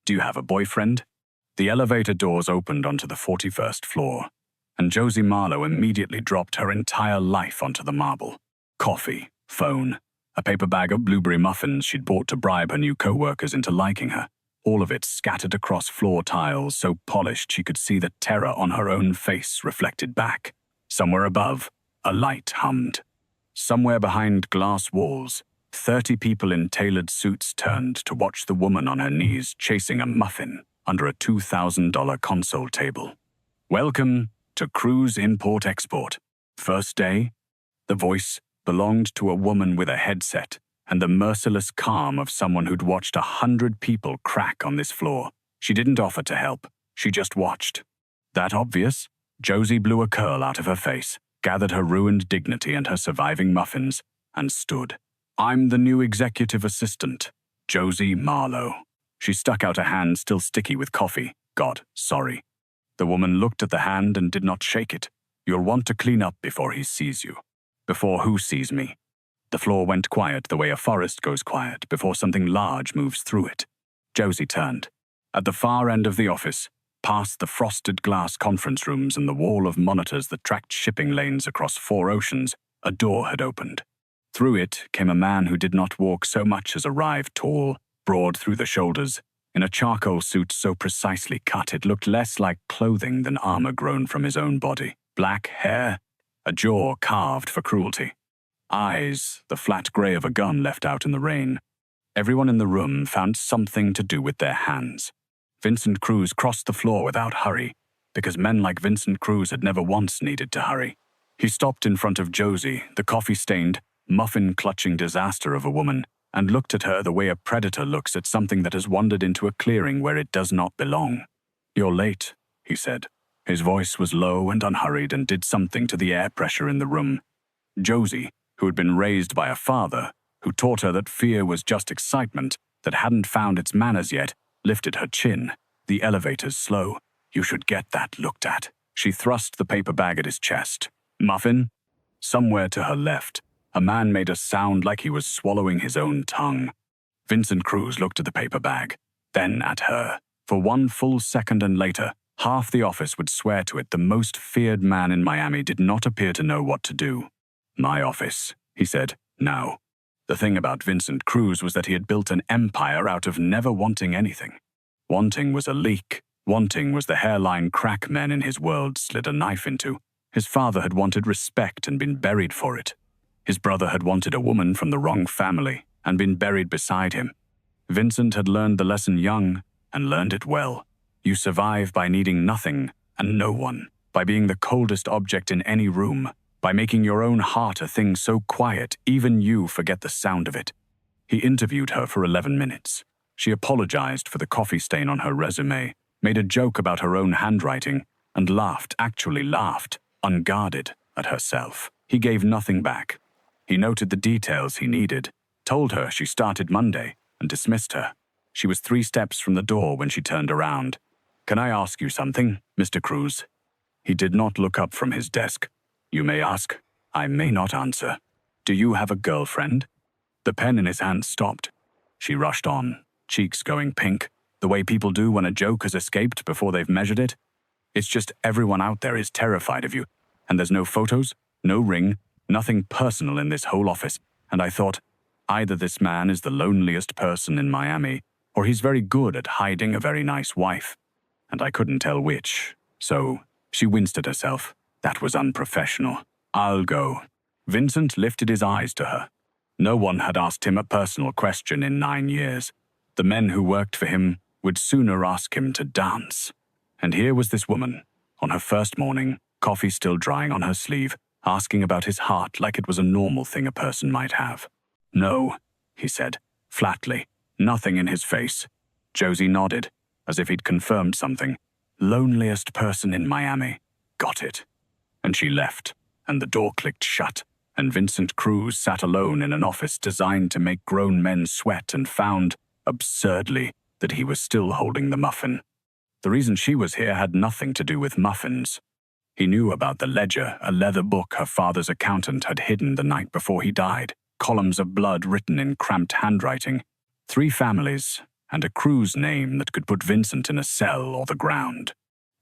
Do you have a boyfriend? The elevator doors opened onto the 41st floor, and Josie Marlowe immediately dropped her entire life onto the marble. Coffee, phone, a paper bag of blueberry muffins she'd bought to bribe her new co-workers into liking her, all of it scattered across floor tiles so polished she could see the terror on her own face reflected back. Somewhere above, a light hummed. Somewhere behind glass walls, 30 people in tailored suits turned to watch the woman on her knees chasing a muffin under a $2,000 console table. Welcome to Cruise Import-Export. First day? The voice belonged to a woman with a headset and the merciless calm of someone who'd watched 100 people crack on this floor. She didn't offer to help. She just watched. That obvious? Josie blew a curl out of her face, gathered her ruined dignity and her surviving muffins, and stood. I'm the new executive assistant, Josie Marlowe. She stuck out a hand still sticky with coffee. God, sorry. The woman looked at the hand and did not shake it. You'll want to clean up before he sees you. Before who sees me? The floor went quiet the way a forest goes quiet before something large moves through it. Josie turned. At the far end of the office, past the frosted glass conference rooms and the wall of monitors that tracked shipping lanes across 4 oceans, a door had opened. Through it came a man who did not walk so much as arrive tall, broad through the shoulders, in a charcoal suit so precisely cut it looked less like clothing than armor grown from his own body. Black hair, a jaw carved for cruelty. Eyes, the flat grey of a gun left out in the rain. Everyone in the room found something to do with their hands. Vincent Cruz crossed the floor without hurry, because men like Vincent Cruz had never once needed to hurry. He stopped in front of Josie, the coffee-stained, muffin-clutching disaster of a woman, and looked at her the way a predator looks at something that has wandered into a clearing where it does not belong. You're late, he said. His voice was low and unhurried and did something to the air pressure in the room. Josie, who had been raised by a father, who taught her that fear was just excitement, that hadn't found its manners yet, lifted her chin. The elevator's slow. You should get that looked at. She thrust the paper bag at his chest. Muffin? Somewhere to her left, a man made a sound like he was swallowing his own tongue. Vincent Cruz looked at the paper bag, then at her. For 1 full second and later, half the office would swear to it the most feared man in Miami did not appear to know what to do. My office, he said, now. The thing about Vincent Cruz was that he had built an empire out of never wanting anything. Wanting was a leak. Wanting was the hairline crack men in his world slid a knife into. His father had wanted respect and been buried for it. His brother had wanted a woman from the wrong family and been buried beside him. Vincent had learned the lesson young and learned it well. You survive by needing nothing and no one, by being the coldest object in any room, by making your own heart a thing so quiet even you forget the sound of it. He interviewed her for 11 minutes. She apologized for the coffee stain on her resume, made a joke about her own handwriting, and laughed, actually laughed, unguarded, at herself. He gave nothing back. He noted the details he needed, told her she started Monday, and dismissed her. She was 3 steps from the door when she turned around. Can I ask you something, Mr. Cruz? He did not look up from his desk. You may ask. I may not answer. Do you have a girlfriend? The pen in his hand stopped. She rushed on, cheeks going pink, the way people do when a joke has escaped before they've measured it. It's just everyone out there is terrified of you, and there's no photos, no ring, nothing personal in this whole office, and I thought, either this man is the loneliest person in Miami, or he's very good at hiding a very nice wife. And I couldn't tell which, so she winced at herself. That was unprofessional. I'll go. Vincent lifted his eyes to her. No one had asked him a personal question in 9 years. The men who worked for him would sooner ask him to dance. And here was this woman, on her first morning, coffee still drying on her sleeve, asking about his heart like it was a normal thing a person might have. No, he said, flatly, nothing in his face. Josie nodded, as if he'd confirmed something. Loneliest person in Miami. Got it. And she left, and the door clicked shut, and Vincent Cruz sat alone in an office designed to make grown men sweat and found, absurdly, that he was still holding the muffin. The reason she was here had nothing to do with muffins. He knew about the ledger, a leather book her father's accountant had hidden the night before he died, columns of blood written in cramped handwriting. 3 families, and a cruise name that could put Vincent in a cell or the ground.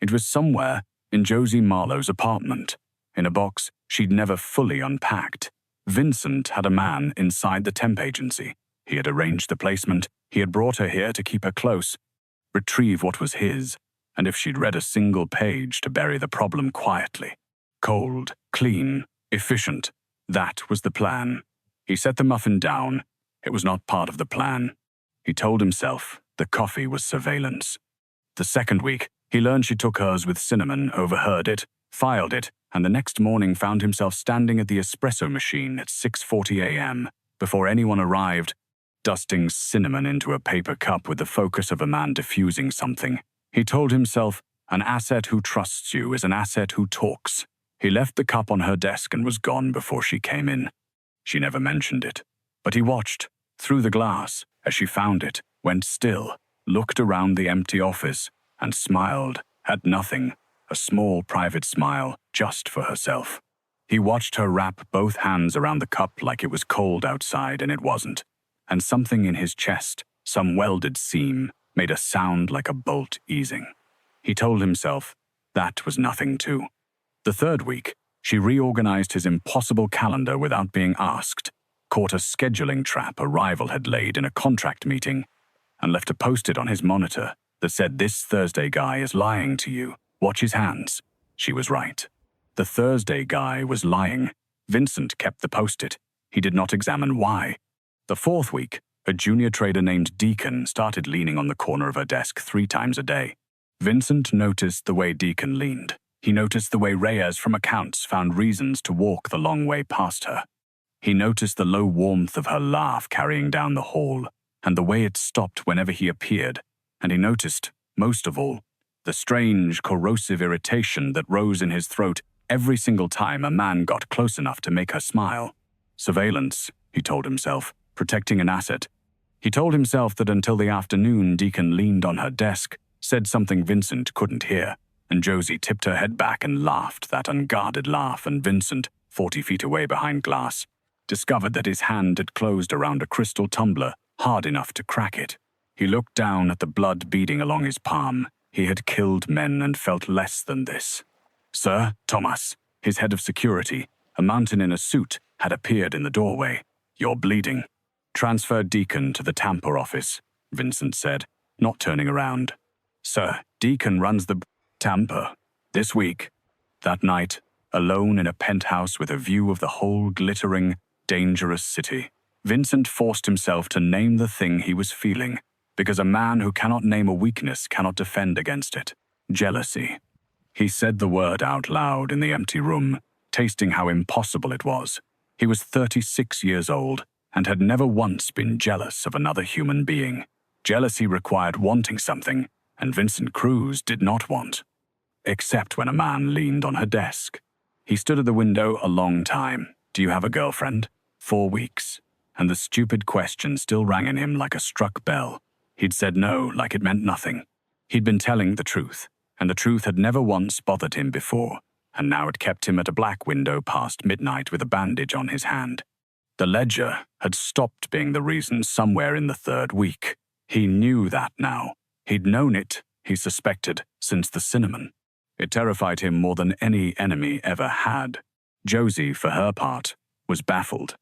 It was somewhere in Josie Marlowe's apartment, in a box she'd never fully unpacked. Vincent had a man inside the temp agency. He had arranged the placement. He had brought her here to keep her close, retrieve what was his, and if she'd read a single page, to bury the problem quietly. Cold, clean, efficient. That was the plan. He set the muffin down. It was not part of the plan. He told himself the coffee was surveillance. The second week, he learned she took hers with cinnamon, overheard it, filed it, and the next morning found himself standing at the espresso machine at 6:40 a.m. before anyone arrived, dusting cinnamon into a paper cup with the focus of a man diffusing something. He told himself, an asset who trusts you is an asset who talks. He left the cup on her desk and was gone before she came in. She never mentioned it, but he watched, through the glass, as she found it, went still, looked around the empty office, and smiled at nothing, a small private smile just for herself. He watched her wrap both hands around the cup like it was cold outside, and it wasn't, and something in his chest, some welded seam, made a sound like a bolt easing. He told himself that was nothing too. The third week, she reorganized his impossible calendar without being asked, caught a scheduling trap a rival had laid in a contract meeting, and left a post-it on his monitor that said, "This Thursday guy is lying to you. Watch his hands." She was right. The Thursday guy was lying. Vincent kept the post-it. He did not examine why. The fourth week, a junior trader named Deacon started leaning on the corner of her desk 3 times a day. Vincent noticed the way Deacon leaned. He noticed the way Reyes from accounts found reasons to walk the long way past her. He noticed the low warmth of her laugh carrying down the hall, and the way it stopped whenever he appeared, and he noticed, most of all, the strange, corrosive irritation that rose in his throat every single time a man got close enough to make her smile. Surveillance, he told himself, protecting an asset. He told himself that until the afternoon Deacon leaned on her desk, said something Vincent couldn't hear, and Josie tipped her head back and laughed that unguarded laugh, and Vincent, 40 feet away behind glass, discovered that his hand had closed around a crystal tumbler hard enough to crack it. He looked down at the blood beading along his palm. He had killed men and felt less than this. Sir Thomas, his head of security, a mountain in a suit, had appeared in the doorway. "You're bleeding." "Transfer Deacon to the Tampa office," Vincent said, not turning around. "Sir, Deacon runs the Tampa. This week." That night, alone in a penthouse with a view of the whole glittering, dangerous city, Vincent forced himself to name the thing he was feeling, because a man who cannot name a weakness cannot defend against it. Jealousy. He said the word out loud in the empty room, tasting how impossible it was. He was 36 years old and had never once been jealous of another human being. Jealousy required wanting something, and Vincent Cruz did not want. Except when a man leaned on her desk. He stood at the window a long time. "Do you have a girlfriend?" 4 weeks. And the stupid question still rang in him like a struck bell. He'd said no like it meant nothing. He'd been telling the truth, and the truth had never once bothered him before, and now it kept him at a black window past midnight with a bandage on his hand. The ledger had stopped being the reason somewhere in the 3rd week. He knew that now. He'd known it, he suspected, since the cinnamon. It terrified him more than any enemy ever had. Josie, for her part, was baffled.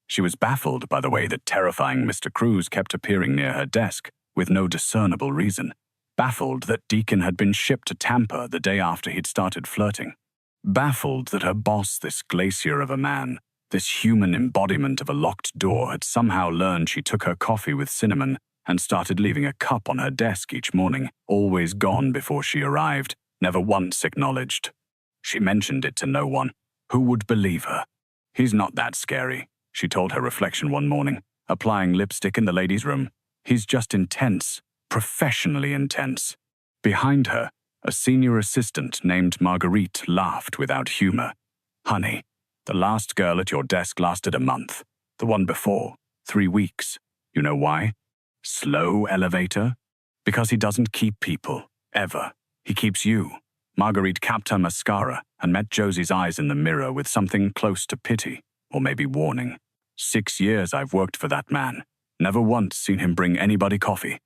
She was baffled by the way that terrifying Mr. Cruz kept appearing near her desk, with no discernible reason. Baffled that Deacon had been shipped to Tampa the day after he'd started flirting. Baffled that her boss, this glacier of a man, this human embodiment of a locked door, had somehow learned she took her coffee with cinnamon and started leaving a cup on her desk each morning, always gone before she arrived, never once acknowledged. She mentioned it to no one. Who would believe her? "He's not that scary," she told her reflection one morning, applying lipstick in the ladies' room. "He's just intense, professionally intense." Behind her, a senior assistant named Marguerite laughed without humor. "Honey, the last girl at your desk lasted a month. The one before, 3 weeks. You know why? Slow elevator? Because he doesn't keep people, ever. He keeps you." Marguerite capped her mascara and met Josie's eyes in the mirror with something close to pity, or maybe warning. 6 years I've worked for that man. Never once seen him bring anybody coffee.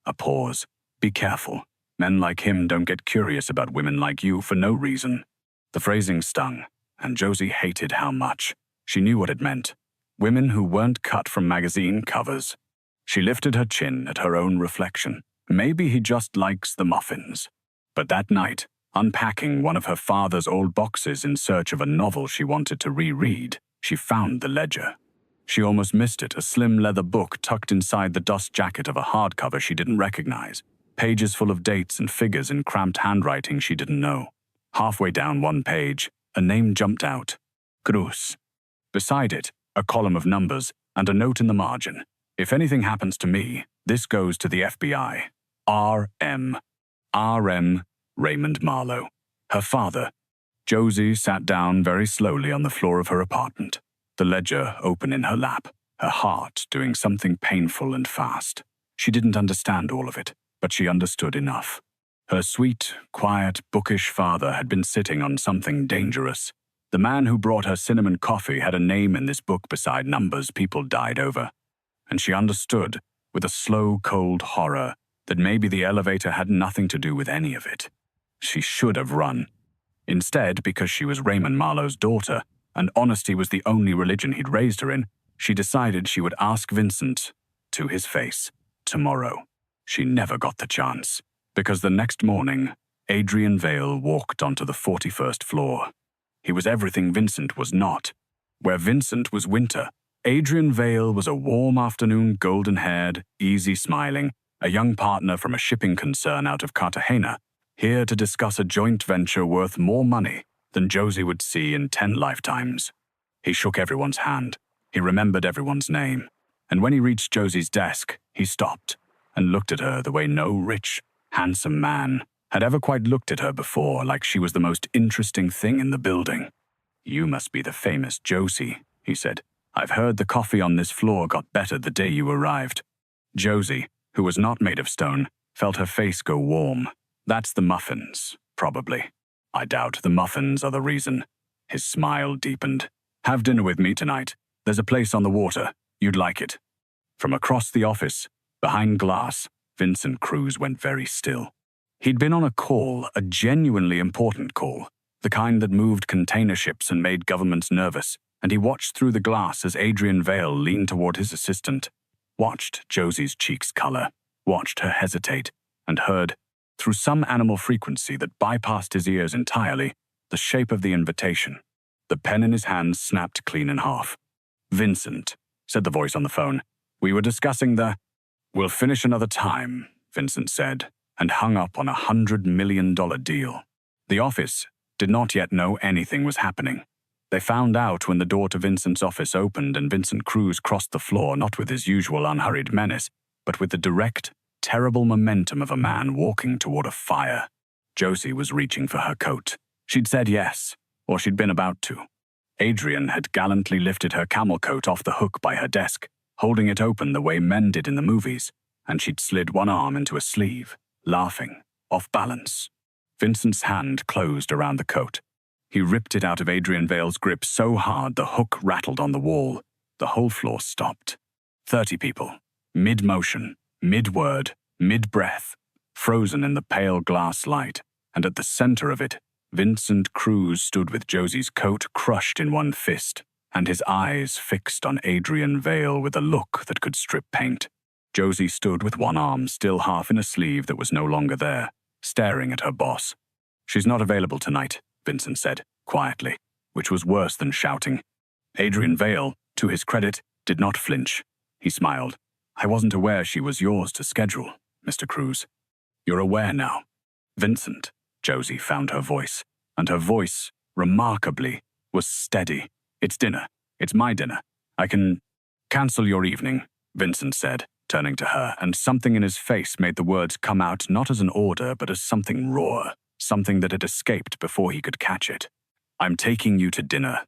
A pause. Be careful. Men like him don't get curious about women like you for no reason. The phrasing stung, and Josie hated how much. She knew what it meant. Women who weren't cut from magazine covers. She lifted her chin at her own reflection. Maybe he just likes the muffins. But that night, unpacking one of her father's old boxes in search of a novel she wanted to reread, she found the ledger. She almost missed it, a slim leather book tucked inside the dust jacket of a hardcover she didn't recognize. Pages full of dates and figures in cramped handwriting she didn't know. Halfway down one page, a name jumped out. Cruz. Beside it, a column of numbers and a note in the margin. If anything happens to me, this goes to the FBI. R.M. Raymond Marlowe. Her father. Josie sat down very slowly on the floor of her apartment, the ledger open in her lap, her heart doing something painful and fast. She didn't understand all of it, but she understood enough. Her sweet, quiet, bookish father had been sitting on something dangerous. The man who brought her cinnamon coffee had a name in this book beside numbers people died over. And she understood, with a slow, cold horror, that maybe the elevator had nothing to do with any of it. She should have run. Instead, because she was Raymond Marlowe's daughter, and honesty was the only religion he'd raised her in, she decided she would ask Vincent to his face tomorrow. She never got the chance, because the next morning, Adrian Vale walked onto the 41st floor. He was everything Vincent was not. Where Vincent was winter, Adrian Vale was a warm afternoon, golden-haired, easy-smiling, a young partner from a shipping concern out of Cartagena, here to discuss a joint venture worth more money than Josie would see in 10 lifetimes. He shook everyone's hand. He remembered everyone's name. And when he reached Josie's desk, he stopped and looked at her the way no rich, handsome man had ever quite looked at her before, like she was the most interesting thing in the building. "You must be the famous Josie," he said. "I've heard the coffee on this floor got better the day you arrived." Josie, who was not made of stone, felt her face go warm. "That's the muffins, probably." "I doubt the muffins are the reason." His smile deepened. "Have dinner with me tonight. There's a place on the water. You'd like it." From across the office, behind glass, Vincent Cruz went very still. He'd been on a call, a genuinely important call, the kind that moved container ships and made governments nervous, and he watched through the glass as Adrian Vale leaned toward his assistant, watched Josie's cheeks color, watched her hesitate, and heard, through some animal frequency that bypassed his ears entirely, the shape of the invitation. The pen in his hand snapped clean in half. "Vincent," said the voice on the phone, "we were discussing the—" "We'll finish another time," Vincent said, and hung up on $100 million deal. The office did not yet know anything was happening. They found out when the door to Vincent's office opened and Vincent Cruz crossed the floor not with his usual unhurried menace, but with the direct, terrible momentum of a man walking toward a fire. Josie was reaching for her coat. She'd said yes, or she'd been about to. Adrian had gallantly lifted her camel coat off the hook by her desk, holding it open the way men did in the movies, and she'd slid one arm into a sleeve, laughing, off balance. Vincent's hand closed around the coat. He ripped it out of Adrian Vale's grip so hard the hook rattled on the wall. The whole floor stopped. 30 people, mid-motion, mid-word, mid-breath, frozen in the pale glass light, and at the center of it, Vincent Cruz stood with Josie's coat crushed in one fist, and his eyes fixed on Adrian Vale with a look that could strip paint. Josie stood with one arm still half in a sleeve that was no longer there, staring at her boss. "She's not available tonight," Vincent said, quietly, which was worse than shouting. Adrian Vale, to his credit, did not flinch. He smiled. "I wasn't aware she was yours to schedule, Mr. Cruz." "You're aware now." "Vincent," Josie found her voice, and her voice, remarkably, was steady. "It's dinner. It's my dinner. I can cancel your evening," Vincent said, turning to her, and something in his face made the words come out not as an order but as something raw, something that had escaped before he could catch it. "I'm taking you to dinner."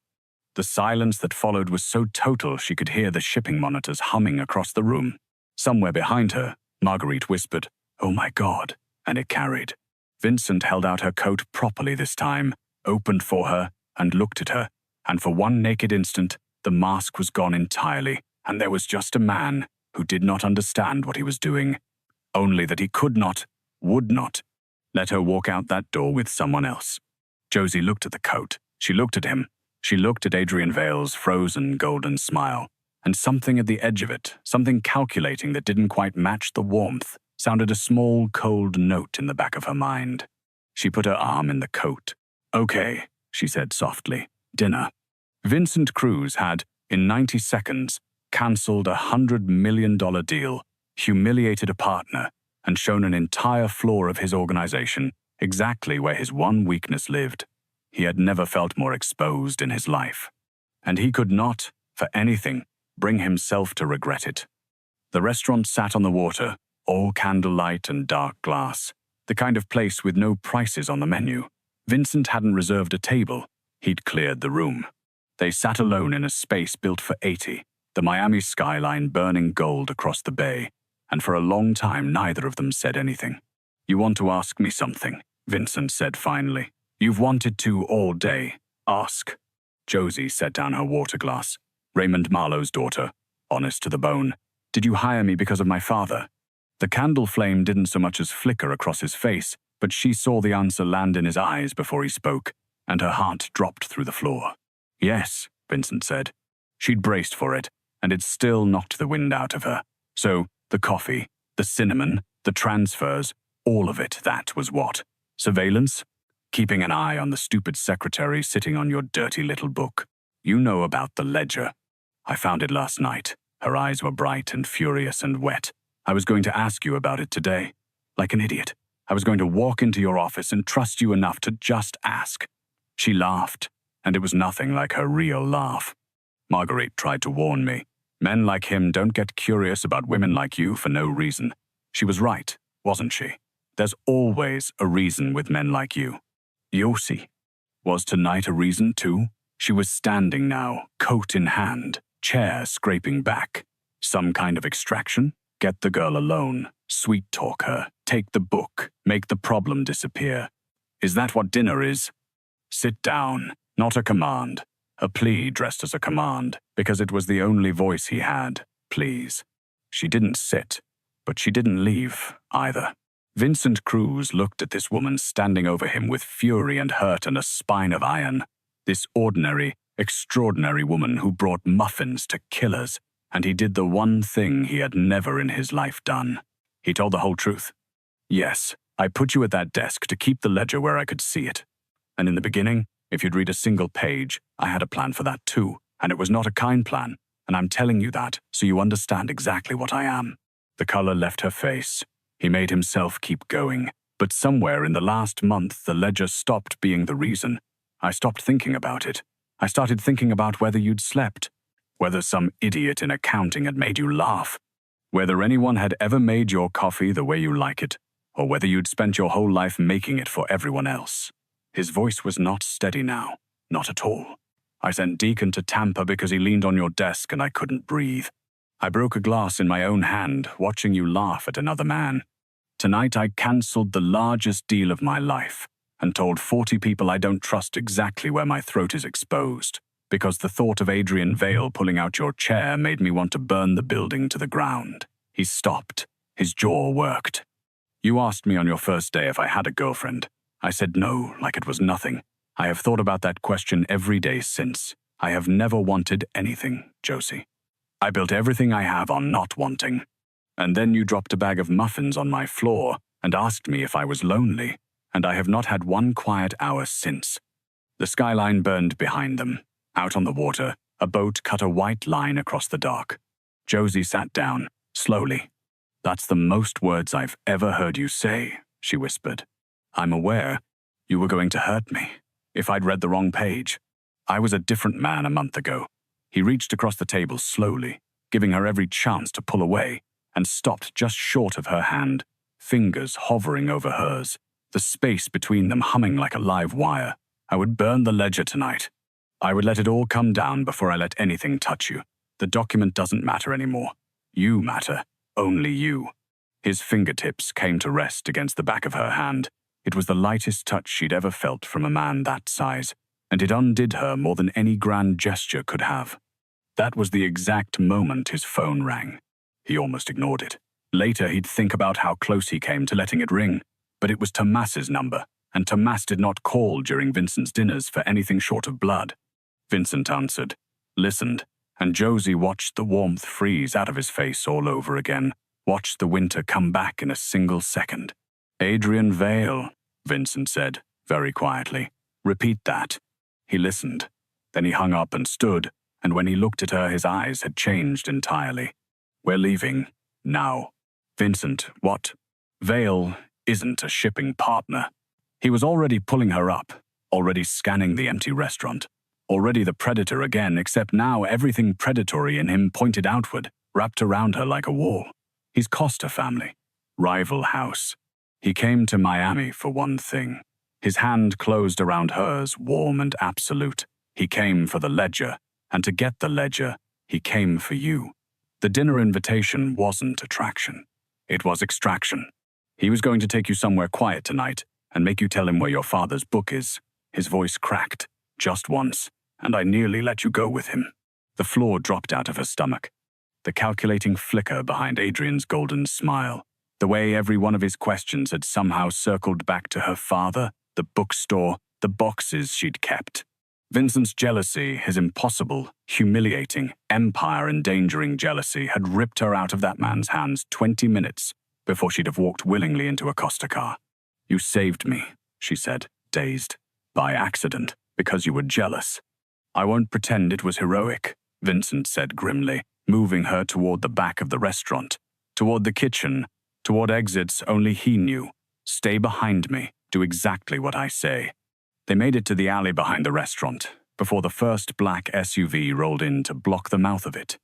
The silence that followed was so total she could hear the shipping monitors humming across the room. Somewhere behind her, Marguerite whispered, "Oh my God," and it carried. Vincent held out her coat properly this time, opened for her, and looked at her, and for one naked instant, the mask was gone entirely, and there was just a man who did not understand what he was doing. only that he could not, would not, let her walk out that door with someone else. Josie looked at the coat. She looked at him. She looked at Adrian Vale's frozen golden smile, and something at the edge of it, something calculating that didn't quite match the warmth, sounded a small, cold note in the back of her mind. She put her arm in the coat. "Okay," she said softly. "Dinner." Vincent Cruz had, in 90 seconds, cancelled a $100 million deal, humiliated a partner, and shown an entire floor of his organization exactly where his one weakness lived. He had never felt more exposed in his life. And he could not, for anything, bring himself to regret it. The restaurant sat on the water, all candlelight and dark glass, the kind of place with no prices on the menu. Vincent hadn't reserved a table. He'd cleared the room. They sat alone in a space built for 80, the Miami skyline burning gold across the bay, and for a long time neither of them said anything. "You want to ask me something," Vincent said finally. "You've wanted to all day. Ask." Josie set down her water glass. "Raymond Marlowe's daughter, honest to the bone. Did you hire me because of my father?" The candle flame didn't so much as flicker across his face, but she saw the answer land in his eyes before he spoke, and her heart dropped through the floor. "Yes," Vincent said. She'd braced for it, and it still knocked the wind out of her. So, the coffee, the cinnamon, the transfers, all of it, that was what? Surveillance? Keeping an eye on the stupid secretary sitting on your dirty little book. "You know about the ledger. I found it last night." Her eyes were bright and furious and wet. "I was going to ask you about it today. Like an idiot. I was going to walk into your office and trust you enough to just ask." She laughed, and it was nothing like her real laugh. "Marguerite tried to warn me. Men like him don't get curious about women like you for no reason." She was right, wasn't she? There's always a reason with men like you. Yossi. Was tonight a reason too? She was standing now, coat in hand, chair scraping back. Some kind of extraction? Get the girl alone, sweet-talk her, take the book, make the problem disappear. Is that what dinner is? Sit down, not a command. A plea dressed as a command, because it was the only voice he had. Please. She didn't sit, but she didn't leave either. Vincent Cruz looked at this woman standing over him with fury and hurt and a spine of iron. This ordinary, extraordinary woman who brought muffins to killers, and he did the one thing he had never in his life done. He told the whole truth. "Yes, I put you at that desk to keep the ledger where I could see it. And in the beginning, if you'd read a single page, I had a plan for that too, and it was not a kind plan, and I'm telling you that so you understand exactly what I am." The color left her face. He made himself keep going, but somewhere in the last month the ledger stopped being the reason. I stopped thinking about it. I started thinking about whether you'd slept, whether some idiot in accounting had made you laugh, whether anyone had ever made your coffee the way you like it, or whether you'd spent your whole life making it for everyone else. His voice was not steady now, not at all. "I sent Deacon to Tampa because he leaned on your desk and I couldn't breathe. I broke a glass in my own hand, watching you laugh at another man. Tonight I cancelled the largest deal of my life and told 40 people I don't trust exactly where my throat is exposed, because the thought of Adrian Vale pulling out your chair made me want to burn the building to the ground." He stopped. His jaw worked. "You asked me on your first day if I had a girlfriend. I said no, like it was nothing. I have thought about that question every day since. I have never wanted anything, Josie. I built everything I have on not wanting. And then you dropped a bag of muffins on my floor and asked me if I was lonely, and I have not had one quiet hour since." The skyline burned behind them. Out on the water, a boat cut a white line across the dock. Josie sat down, slowly. "That's the most words I've ever heard you say," she whispered. "I'm aware you were going to hurt me if I'd read the wrong page. I was a different man a month ago." He reached across the table slowly, giving her every chance to pull away, and stopped just short of her hand, fingers hovering over hers, the space between them humming like a live wire. "I would burn the ledger tonight. I would let it all come down before I let anything touch you. The document doesn't matter anymore. You matter. Only you." His fingertips came to rest against the back of her hand. It was the lightest touch she'd ever felt from a man that size, and it undid her more than any grand gesture could have. That was the exact moment his phone rang. He almost ignored it. Later, he'd think about how close he came to letting it ring, but it was Tomas's number, and Tomas did not call during Vincent's dinners for anything short of blood. Vincent answered, listened, and Josie watched the warmth freeze out of his face all over again, watched the winter come back in a single second. Adrian Vale, Vincent said, very quietly. Repeat that. He listened. Then he hung up and stood, and when he looked at her, his eyes had changed entirely. We're leaving. Now. Vincent, what? Vale isn't a shipping partner. He was already pulling her up, already scanning the empty restaurant, already the predator again, except now everything predatory in him pointed outward, wrapped around her like a wall. He's cost her family. Rival house. He came to Miami for one thing. His hand closed around hers, warm and absolute. He came for the ledger, and to get the ledger, he came for you. The dinner invitation wasn't attraction. It was extraction. He was going to take you somewhere quiet tonight and make you tell him where your father's book is. His voice cracked, just once, and I nearly let you go with him. The floor dropped out of her stomach. The calculating flicker behind Adrian's golden smile. The way every one of his questions had somehow circled back to her father, the bookstore, the boxes she'd kept. Vincent's jealousy, his impossible, humiliating, empire-endangering jealousy, had ripped her out of that man's hands 20 minutes before she'd have walked willingly into a Costa car. You saved me, she said, dazed. By accident, because you were jealous. I won't pretend it was heroic, Vincent said grimly, moving her toward the back of the restaurant, toward the kitchen, toward exits only he knew. Stay behind me, do exactly what I say. They made it to the alley behind the restaurant, before the first black SUV rolled in to block the mouth of it.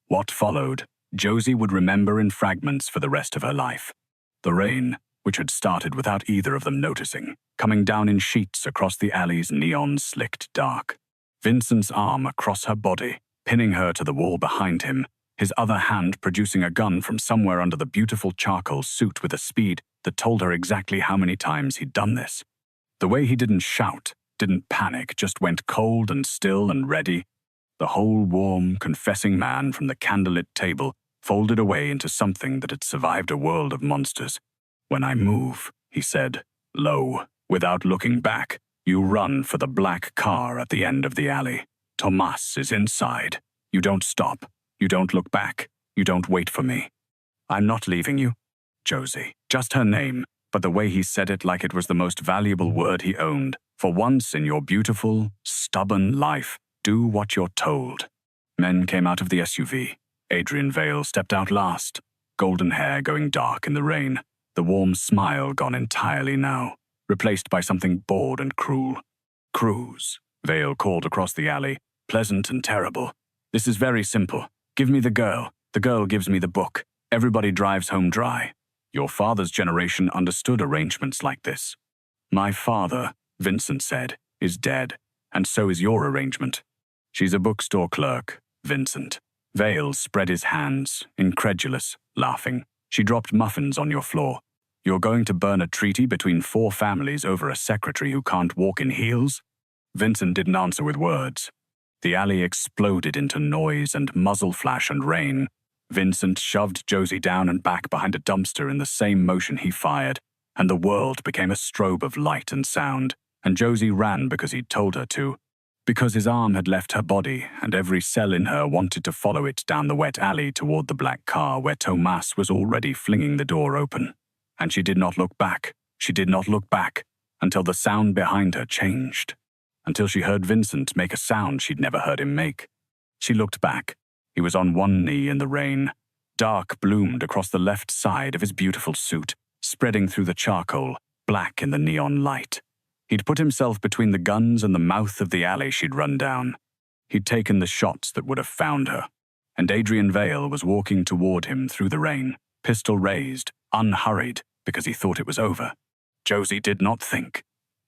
What followed, Josie would remember in fragments for the rest of her life. The rain, which had started without either of them noticing, coming down in sheets across the alley's neon-slicked dark. Vincent's arm across her body, pinning her to the wall behind him, his other hand producing a gun from somewhere under the beautiful charcoal suit with a speed that told her exactly how many times he'd done this. The way he didn't shout, didn't panic, just went cold and still and ready. The whole warm, confessing man from the candlelit table folded away into something that had survived a world of monsters. When I move, he said, low, without looking back, you run for the black car at the end of the alley. Tomas is inside. You don't stop. You don't look back. You don't wait for me. I'm not leaving you. Josie. Just her name, but the way he said it like it was the most valuable word he owned. For once in your beautiful, stubborn life, do what you're told. Men came out of the SUV. Adrian Vale stepped out last, golden hair going dark in the rain, the warm smile gone entirely now, replaced by something bored and cruel. Cruz, Vale called across the alley, pleasant and terrible. This is very simple. Give me the girl. The girl gives me the book. Everybody drives home dry. Your father's generation understood arrangements like this. My father, Vincent said, is dead, and so is your arrangement. She's a bookstore clerk, Vincent. Vale spread his hands, incredulous, laughing. She dropped muffins on your floor. You're going to burn a treaty between 4 families over a secretary who can't walk in heels? Vincent didn't answer with words. The alley exploded into noise and muzzle flash and rain. Vincent shoved Josie down and back behind a dumpster in the same motion he fired, and the world became a strobe of light and sound, and Josie ran because he'd told her to, because his arm had left her body and every cell in her wanted to follow it down the wet alley toward the black car where Tomas was already flinging the door open. And she did not look back. She did not look back until the sound behind her changed, until she heard Vincent make a sound she'd never heard him make. She looked back. He was on one knee in the rain. Dark bloomed across the left side of his beautiful suit, spreading through the charcoal, black in the neon light. He'd put himself between the guns and the mouth of the alley she'd run down. He'd taken the shots that would have found her. And Adrian Vale was walking toward him through the rain, pistol raised, unhurried, because he thought it was over. Josie did not think.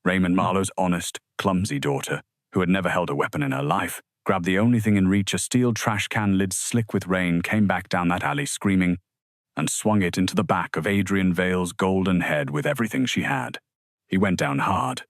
Raymond Marlowe's honest, clumsy daughter, who had never held a weapon in her life, grabbed the only thing in reach, a steel trash can lid slick with rain, came back down that alley screaming, and swung it into the back of Adrian Vale's golden head with everything she had. He went down hard.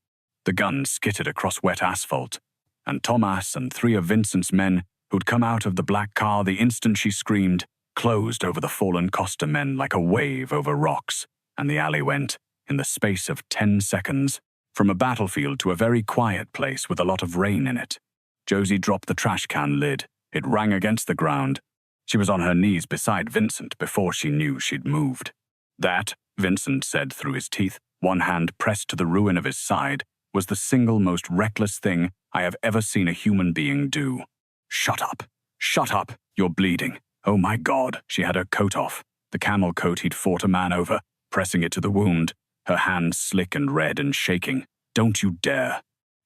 The gun skittered across wet asphalt, and Tomas and 3 of Vincent's men, who'd come out of the black car the instant she screamed, closed over the fallen Costa men like a wave over rocks, and the alley went, in the space of 10 seconds, from a battlefield to a very quiet place with a lot of rain in it. Josie dropped the trash can lid. It rang against the ground. She was on her knees beside Vincent before she knew she'd moved. That, Vincent said through his teeth, one hand pressed to the ruin of his side, was the single most reckless thing I have ever seen a human being do. Shut up. Shut up. You're bleeding. Oh my God. She had her coat off, the camel coat he'd fought a man over, pressing it to the wound, her hands slick and red and shaking. Don't you dare.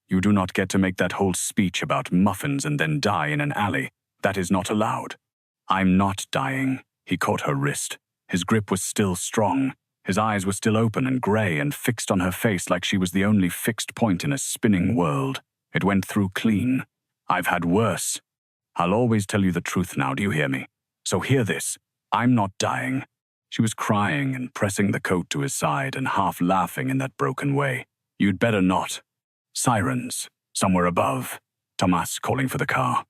You do not get to make that whole speech about muffins and then die in an alley. That is not allowed. I'm not dying. He caught her wrist. His grip was still strong. His eyes were still open and grey and fixed on her face like she was the only fixed point in a spinning world. It went through clean. I've had worse. I'll always tell you the truth now, do you hear me? So hear this. I'm not dying. She was crying and pressing the coat to his side and half laughing in that broken way. You'd better not. Sirens, somewhere above. Tomas calling for the car.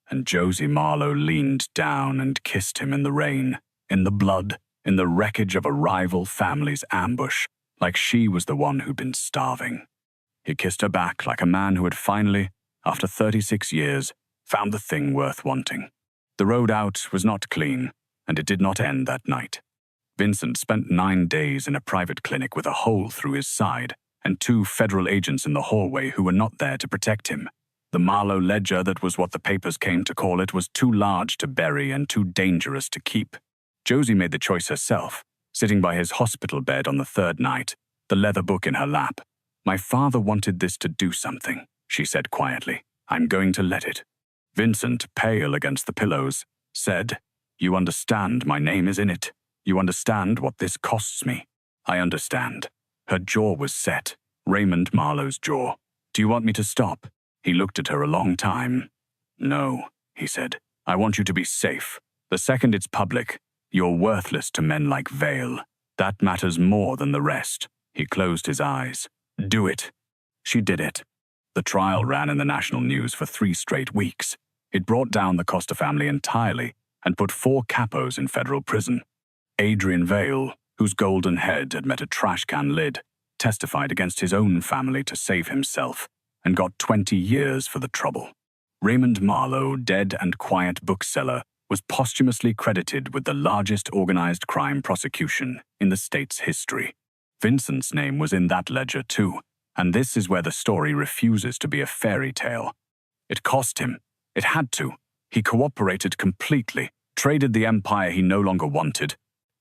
And Josie Marlowe leaned down and kissed him in the rain, in the blood, in the wreckage of a rival family's ambush, like she was the one who'd been starving. He kissed her back like a man who had finally, after 36 years, found the thing worth wanting. The road out was not clean, and it did not end that night. Vincent spent 9 days in a private clinic with a hole through his side, and 2 federal agents in the hallway who were not there to protect him. The Marlowe ledger, that was what the papers came to call it, was too large to bury and too dangerous to keep. Josie made the choice herself, sitting by his hospital bed on the 3rd night, the leather book in her lap. My father wanted this to do something, she said quietly. I'm going to let it. Vincent, pale against the pillows, said, You understand my name is in it. You understand what this costs me. I understand. Her jaw was set, Raymond Marlowe's jaw. Do you want me to stop? He looked at her a long time. No, he said. I want you to be safe. The second it's public, you're worthless to men like Vale. That matters more than the rest. He closed his eyes. Do it. She did it. The trial ran in the national news for 3 straight weeks. It brought down the Costa family entirely and put 4 capos in federal prison. Adrian Vale, whose golden head had met a trash can lid, testified against his own family to save himself and got 20 years for the trouble. Raymond Marlowe, dead and quiet bookseller, was posthumously credited with the largest organized crime prosecution in the state's history. Vincent's name was in that ledger too, and this is where the story refuses to be a fairy tale. It cost him. It had to. He cooperated completely, traded the empire he no longer wanted,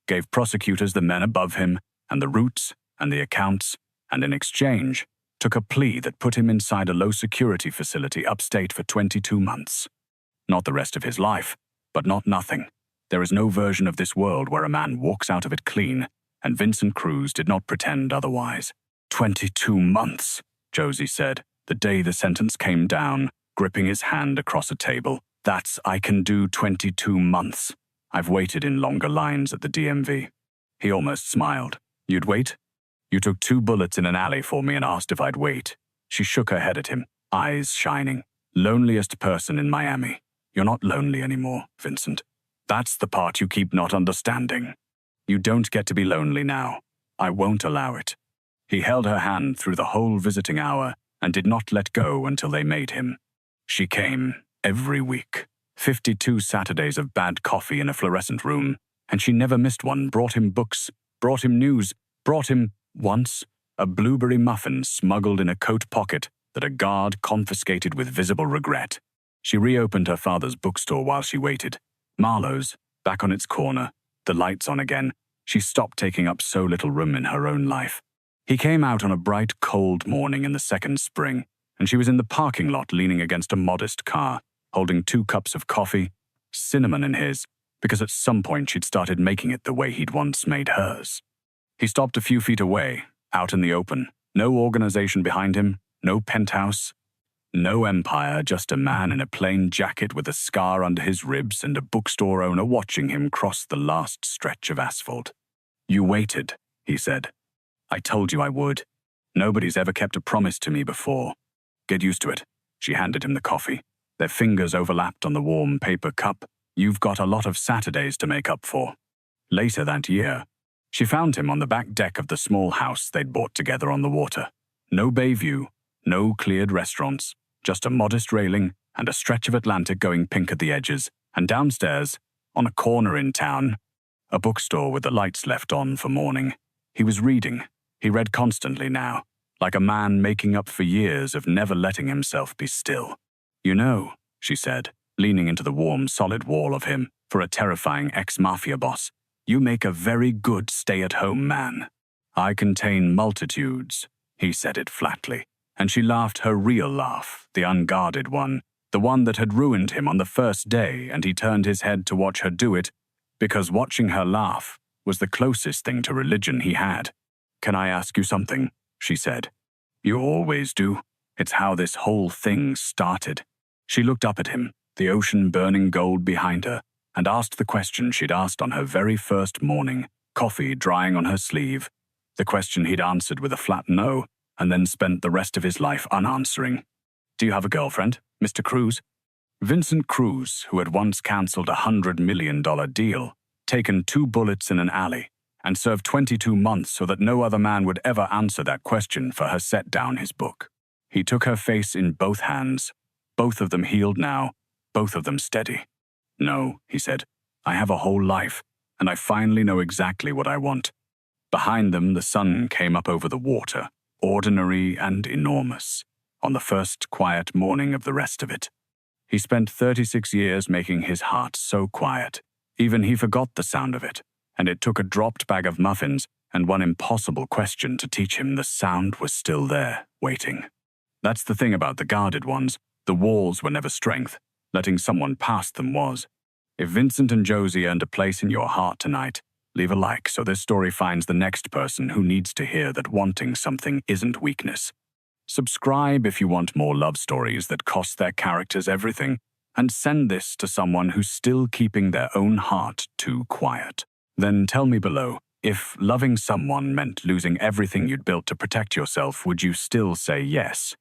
gave prosecutors the men above him, and the routes, and the accounts, and in exchange, took a plea that put him inside a low-security facility upstate for 22 months. Not the rest of his life, but not nothing. There is no version of this world where a man walks out of it clean, and Vincent Cruz did not pretend otherwise. 22 months, Josie said, the day the sentence came down, gripping his hand across a table. I can do 22 months. I've waited in longer lines at the DMV. He almost smiled. You'd wait? You took 2 bullets in an alley for me and asked if I'd wait. She shook her head at him, eyes shining. Loneliest person in Miami. You're not lonely anymore, Vincent. That's the part you keep not understanding. You don't get to be lonely now. I won't allow it. He held her hand through the whole visiting hour and did not let go until they made him. She came every week. 52 Saturdays of bad coffee in a fluorescent room, and she never missed one. Brought him books, brought him news, brought him, once, a blueberry muffin smuggled in a coat pocket that a guard confiscated with visible regret. She reopened her father's bookstore while she waited. Marlowe's, back on its corner, the lights on again. She stopped taking up so little room in her own life. He came out on a bright, cold morning in the 2nd spring, and she was in the parking lot leaning against a modest car, holding 2 cups of coffee, cinnamon in his, because at some point she'd started making it the way he'd once made hers. He stopped a few feet away, out in the open. No organization behind him, no penthouse, no empire, just a man in a plain jacket with a scar under his ribs and a bookstore owner watching him cross the last stretch of asphalt. You waited, he said. I told you I would. Nobody's ever kept a promise to me before. Get used to it. She handed him the coffee. Their fingers overlapped on the warm paper cup, You've got a lot of Saturdays to make up for. Later that year, she found him on the back deck of the small house they'd bought together on the water. No bay view, no cleared restaurants, just a modest railing and a stretch of Atlantic going pink at the edges, and downstairs, on a corner in town, a bookstore with the lights left on for morning. He was reading. He read constantly now, like a man making up for years of never letting himself be still. You know, she said, leaning into the warm, solid wall of him for a terrifying ex-mafia boss, you make a very good stay-at-home man. I contain multitudes, he said it flatly, and she laughed her real laugh, the unguarded one, the one that had ruined him on the first day, and he turned his head to watch her do it, because watching her laugh was the closest thing to religion he had. Can I ask you something? She said. You always do. It's how this whole thing started. She looked up at him, the ocean burning gold behind her, and asked the question she'd asked on her very first morning, coffee drying on her sleeve, the question he'd answered with a flat no, and then spent the rest of his life unanswering. Do you have a girlfriend, Mr. Cruz? Vincent Cruz, who had once cancelled a $100 million deal, taken 2 bullets in an alley, and served 22 months so that no other man would ever answer that question for her, set down his book. He took her face in both hands, both of them healed now, both of them steady. No, he said, I have a whole life, and I finally know exactly what I want. Behind them, the sun came up over the water, ordinary and enormous, on the first quiet morning of the rest of it. He spent 36 years making his heart so quiet, even he forgot the sound of it, and it took a dropped bag of muffins and one impossible question to teach him the sound was still there, waiting. That's the thing about the guarded ones. The walls were never strength. Letting someone past them was. If Vincent and Josie earned a place in your heart tonight, leave a like so this story finds the next person who needs to hear that wanting something isn't weakness. Subscribe if you want more love stories that cost their characters everything, and send this to someone who's still keeping their own heart too quiet. Then tell me below, if loving someone meant losing everything you'd built to protect yourself, would you still say yes?